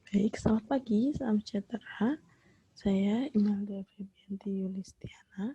Baik, selamat pagi, salam sejahtera. Saya Imelda Febianti Yulistiana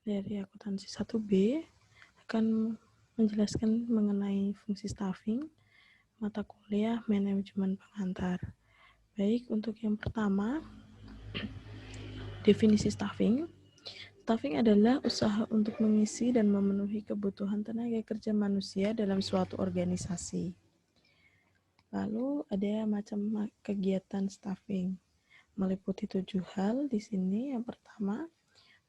dari akuntansi 1B akan menjelaskan mengenai fungsi staffing, mata kuliah manajemen pengantar. Baik, untuk yang pertama, definisi staffing. Staffing adalah usaha untuk mengisi dan memenuhi kebutuhan tenaga kerja manusia dalam suatu organisasi. Lalu ada macam kegiatan staffing, meliputi 7 hal di sini. Yang pertama,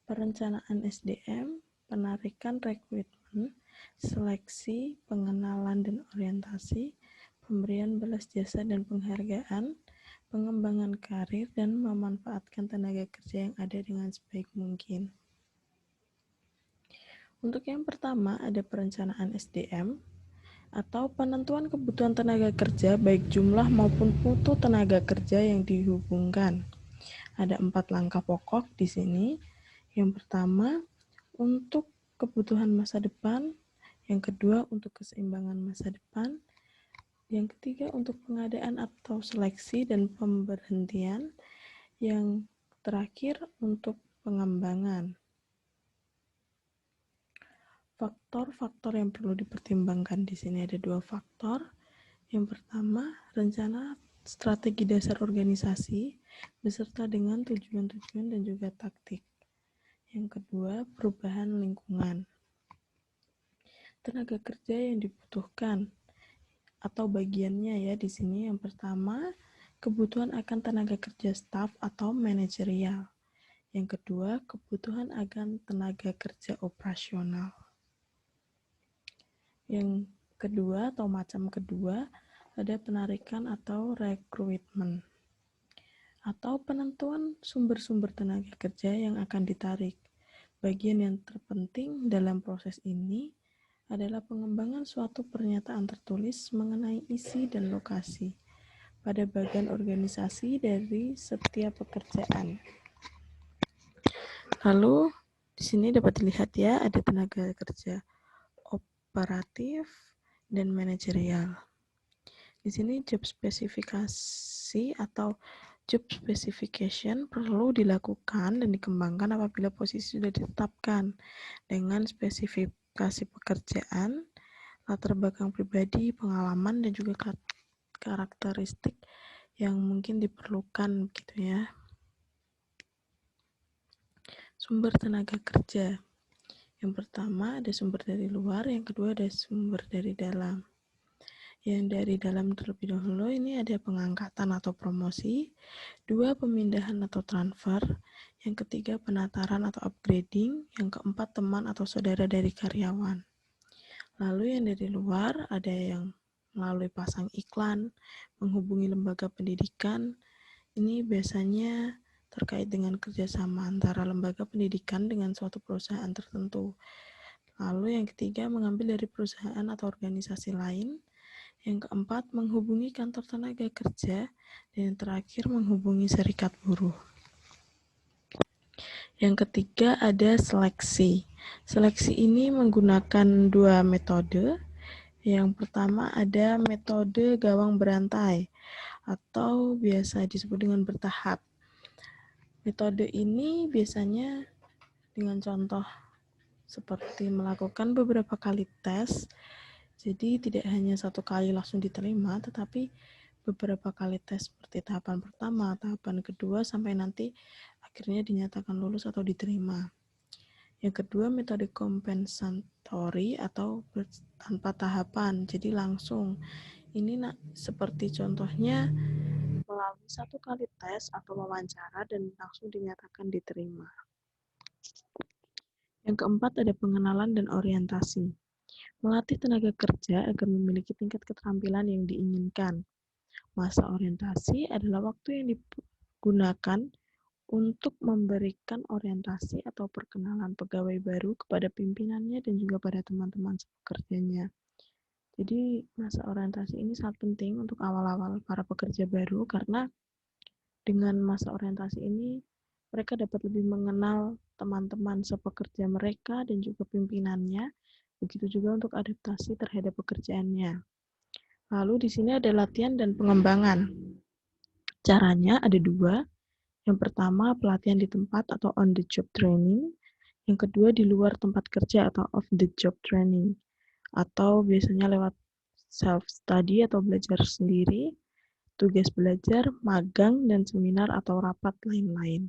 perencanaan SDM, penarikan rekrutmen, seleksi, pengenalan dan orientasi, pemberian balas jasa dan penghargaan, pengembangan karir, dan memanfaatkan tenaga kerja yang ada dengan sebaik mungkin. Untuk yang pertama, ada perencanaan SDM, atau penentuan kebutuhan tenaga kerja baik jumlah maupun mutu tenaga kerja yang dihubungkan. Ada 4 langkah pokok di sini. Yang pertama, untuk kebutuhan masa depan. Yang kedua, untuk keseimbangan masa depan. Yang ketiga, untuk pengadaan atau seleksi dan pemberhentian. Yang terakhir, untuk pengembangan. Faktor-faktor yang perlu dipertimbangkan di sini ada 2 faktor. Yang pertama, rencana strategi dasar organisasi beserta dengan tujuan-tujuan dan juga taktik. Yang kedua, perubahan lingkungan. Tenaga kerja yang dibutuhkan atau bagiannya ya di sini. Yang pertama, kebutuhan akan tenaga kerja staf atau manajerial. Yang kedua, kebutuhan akan tenaga kerja operasional. Yang kedua atau macam kedua, ada penarikan atau rekrutmen atau penentuan sumber-sumber tenaga kerja yang akan ditarik. Bagian yang terpenting dalam proses ini adalah pengembangan suatu pernyataan tertulis mengenai isi dan lokasi pada bagian organisasi dari setiap pekerjaan. Lalu di sini dapat dilihat ya, ada tenaga kerja operatif dan manajerial. Di sini job spesifikasi atau job specification perlu dilakukan dan dikembangkan apabila posisi sudah ditetapkan dengan spesifikasi pekerjaan, latar belakang pribadi, pengalaman, dan juga karakteristik yang mungkin diperlukan gitu ya. Sumber tenaga kerja. Yang pertama ada sumber dari luar, yang kedua ada sumber dari dalam. Yang dari dalam terlebih dahulu ini ada pengangkatan atau promosi, 2 pemindahan atau transfer, yang ketiga penataran atau upgrading, yang keempat teman atau saudara dari karyawan. Lalu yang dari luar ada yang melalui pasang iklan, menghubungi lembaga pendidikan. Ini biasanya terkait dengan kerjasama antara lembaga pendidikan dengan suatu perusahaan tertentu. Lalu yang ketiga mengambil dari perusahaan atau organisasi lain. Yang keempat, menghubungi kantor tenaga kerja. Dan yang terakhir, menghubungi serikat buruh. Yang ketiga, ada seleksi. Seleksi ini menggunakan 2 metode. Yang pertama ada metode gawang berantai atau biasa disebut dengan bertahap. Metode ini biasanya dengan contoh seperti melakukan beberapa kali tes. Jadi tidak hanya 1 kali langsung diterima, tetapi beberapa kali tes seperti tahapan pertama, tahapan kedua, sampai nanti akhirnya dinyatakan lulus atau diterima. Yang kedua, metode kompensatori atau tanpa tahapan, jadi langsung. Ini seperti contohnya melalui 1 kali tes atau wawancara dan langsung dinyatakan diterima. Yang keempat, ada pengenalan dan orientasi. Melatih tenaga kerja agar memiliki tingkat keterampilan yang diinginkan. Masa orientasi adalah waktu yang digunakan untuk memberikan orientasi atau perkenalan pegawai baru kepada pimpinannya dan juga pada teman-teman sepekerjanya. Jadi masa orientasi ini sangat penting untuk awal-awal para pekerja baru karena dengan masa orientasi ini mereka dapat lebih mengenal teman-teman sepekerja mereka dan juga pimpinannya. Begitu juga untuk adaptasi terhadap pekerjaannya. Lalu di sini ada latihan dan pengembangan. Caranya ada dua. Yang pertama, pelatihan di tempat atau on the job training. Yang kedua, di luar tempat kerja atau off the job training. Atau biasanya lewat self-study atau belajar sendiri, tugas belajar, magang, dan seminar atau rapat lain-lain.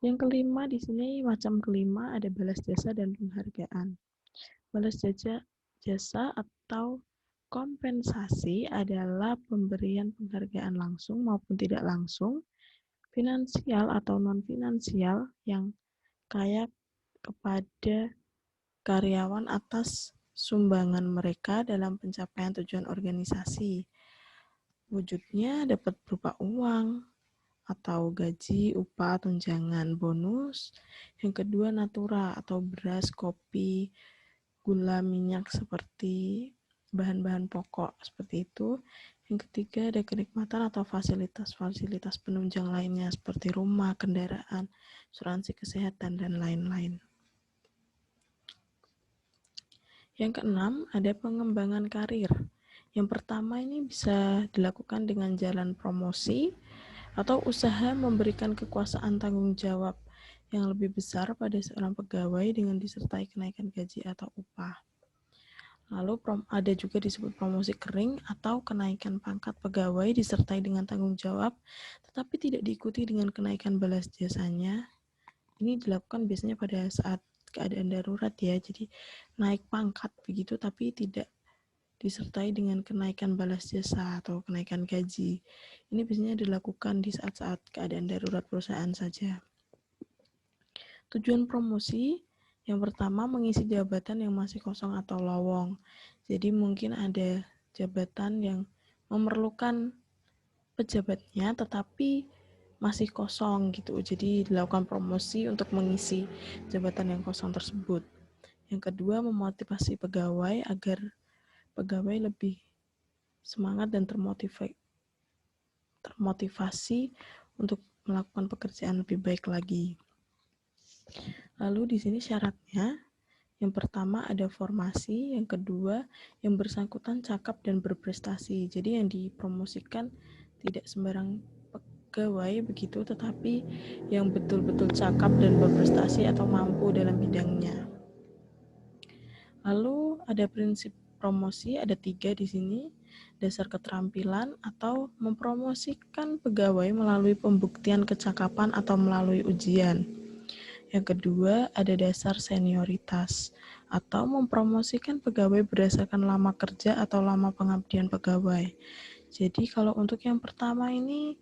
Yang kelima di sini, macam kelima ada balas jasa dan penghargaan. Balas jasa atau kompensasi adalah pemberian penghargaan langsung maupun tidak langsung, finansial atau non-finansial yang kayak kepada karyawan atas sumbangan mereka dalam pencapaian tujuan organisasi. Wujudnya dapat berupa uang atau gaji, upah, tunjangan, bonus. Yang kedua, natura atau beras, kopi, gula, minyak seperti bahan-bahan pokok seperti itu. Yang ketiga, ada kenikmatan atau fasilitas-fasilitas penunjang lainnya seperti rumah, kendaraan, asuransi kesehatan, dan lain-lain. Yang keenam, ada pengembangan karir. Yang pertama ini bisa dilakukan dengan jalan promosi atau usaha memberikan kekuasaan tanggung jawab yang lebih besar pada seorang pegawai dengan disertai kenaikan gaji atau upah. Lalu ada juga disebut promosi kering atau kenaikan pangkat pegawai disertai dengan tanggung jawab, tetapi tidak diikuti dengan kenaikan balas jasanya. Ini dilakukan biasanya pada saat keadaan darurat ya, jadi naik pangkat begitu tapi tidak disertai dengan kenaikan balas jasa atau kenaikan gaji. Ini biasanya dilakukan di saat-saat keadaan darurat perusahaan saja. Tujuan promosi yang pertama, mengisi jabatan yang masih kosong atau lowong. Jadi mungkin ada jabatan yang memerlukan pejabatnya tetapi masih kosong gitu. Jadi dilakukan promosi untuk mengisi jabatan yang kosong tersebut. Yang kedua, memotivasi pegawai agar pegawai lebih semangat dan termotivasi untuk melakukan pekerjaan lebih baik lagi. Lalu di sini syaratnya, yang pertama ada formasi, yang kedua yang bersangkutan cakap dan berprestasi. Jadi yang dipromosikan tidak sembarang pegawai begitu, tetapi yang betul-betul cakap dan berprestasi atau mampu dalam bidangnya. Lalu ada prinsip promosi, ada 3 di sini. Dasar keterampilan atau mempromosikan pegawai melalui pembuktian kecakapan atau melalui ujian. Yang kedua, ada dasar senioritas atau mempromosikan pegawai berdasarkan lama kerja atau lama pengabdian pegawai. Jadi kalau untuk yang pertama ini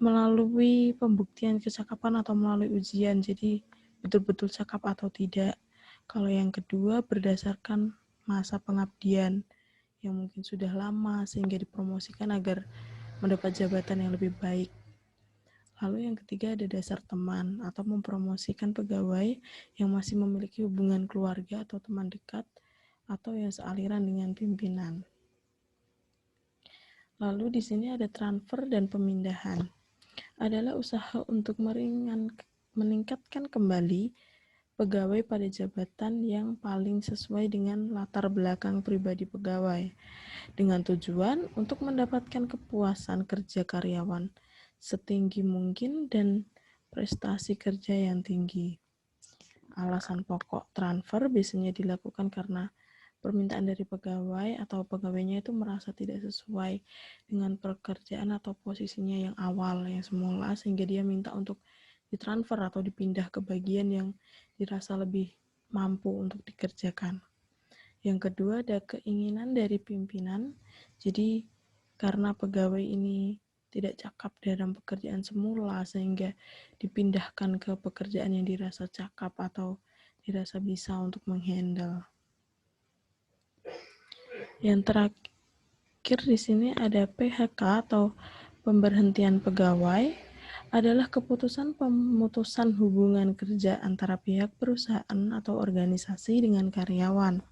melalui pembuktian kecakapan atau melalui ujian, jadi betul-betul cakap atau tidak. Kalau yang kedua berdasarkan masa pengabdian yang mungkin sudah lama sehingga dipromosikan agar mendapat jabatan yang lebih baik. Lalu yang ketiga ada dasar teman atau mempromosikan pegawai yang masih memiliki hubungan keluarga atau teman dekat atau yang sealiran dengan pimpinan. Lalu di sini ada transfer dan pemindahan. Adalah usaha untuk meningkatkan kembali pegawai pada jabatan yang paling sesuai dengan latar belakang pribadi pegawai, dengan tujuan untuk mendapatkan kepuasan kerja karyawan setinggi mungkin dan prestasi kerja yang tinggi. Alasan pokok transfer biasanya dilakukan karena permintaan dari pegawai atau pegawainya itu merasa tidak sesuai dengan pekerjaan atau posisinya yang awal, yang semula, sehingga dia minta untuk ditransfer atau dipindah ke bagian yang dirasa lebih mampu untuk dikerjakan. Yang kedua ada keinginan dari pimpinan, jadi karena pegawai ini tidak cakap dalam pekerjaan semula sehingga dipindahkan ke pekerjaan yang dirasa cakap atau dirasa bisa untuk menghandle. Yang terakhir di sini ada PHK atau pemberhentian pegawai, adalah keputusan pemutusan hubungan kerja antara pihak perusahaan atau organisasi dengan karyawan,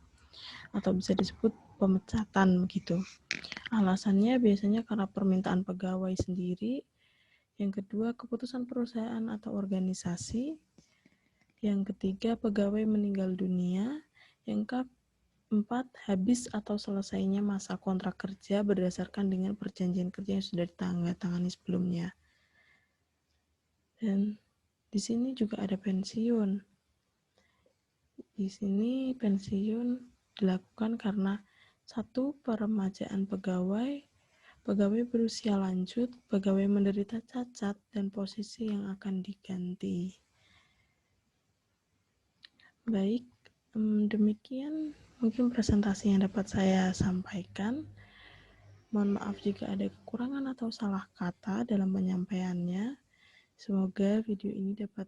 atau bisa disebut pemecatan begitu. Alasannya biasanya karena permintaan pegawai sendiri. Yang kedua, keputusan perusahaan atau organisasi. Yang ketiga, pegawai meninggal dunia. Yang 4. Habis atau selesainya masa kontrak kerja berdasarkan dengan perjanjian kerja yang sudah ditandatangani sebelumnya. Dan di sini juga ada pensiun. Di sini pensiun dilakukan karena 1. Peremajaan pegawai berusia lanjut, pegawai menderita cacat, dan posisi yang akan diganti. Baik, demikian mungkin presentasi yang dapat saya sampaikan. Mohon maaf jika ada kekurangan atau salah kata dalam penyampaiannya. Semoga video ini dapat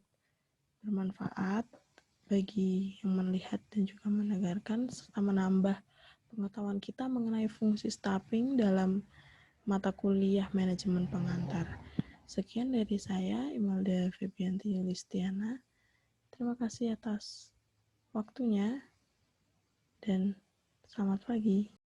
bermanfaat bagi yang melihat dan juga mendengarkan, serta menambah pengetahuan kita mengenai fungsi staffing dalam mata kuliah manajemen pengantar. Sekian dari saya, Imelda Febianti Yulistiana. Terima kasih atas waktunya dan selamat pagi.